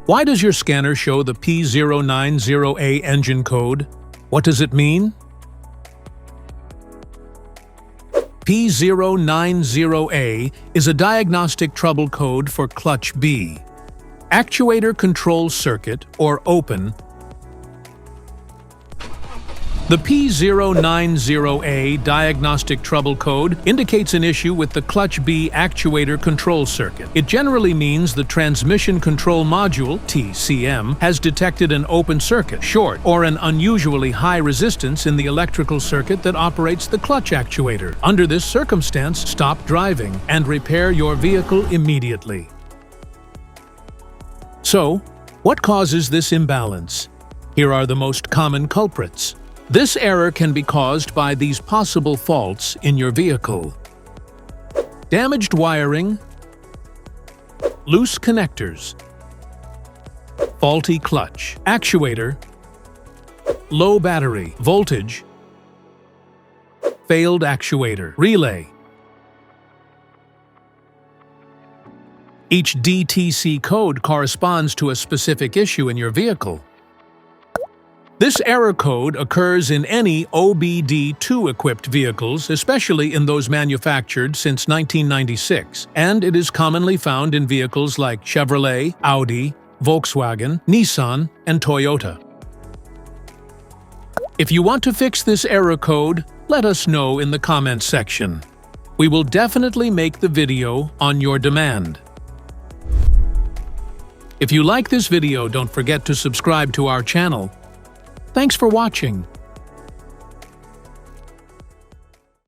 Why does your scanner show the P090A engine code? What does it mean? P090A is a diagnostic trouble code for clutch B. Actuator Control Circuit, or OPEN. The P090A diagnostic trouble code indicates an issue with the clutch B actuator control circuit. It generally means the transmission control module, TCM, has detected an open circuit, short, or an unusually high resistance in the electrical circuit that operates the clutch actuator. Under this circumstance, stop driving and repair your vehicle immediately. So, what causes this imbalance? Here are the most common culprits. This error can be caused by these possible faults in your vehicle: damaged wiring, loose connectors, faulty clutch, actuator, low battery voltage, failed actuator relay. Each DTC code corresponds to a specific issue in your vehicle. This error code occurs in any OBD2-equipped vehicles, especially in those manufactured since 1996, and it is commonly found in vehicles like Chevrolet, Audi, Volkswagen, Nissan, and Toyota. If you want to fix this error code, let us know in the comments section. We will definitely make the video on your demand. If you like this video, don't forget to subscribe to our channel. Thanks for watching.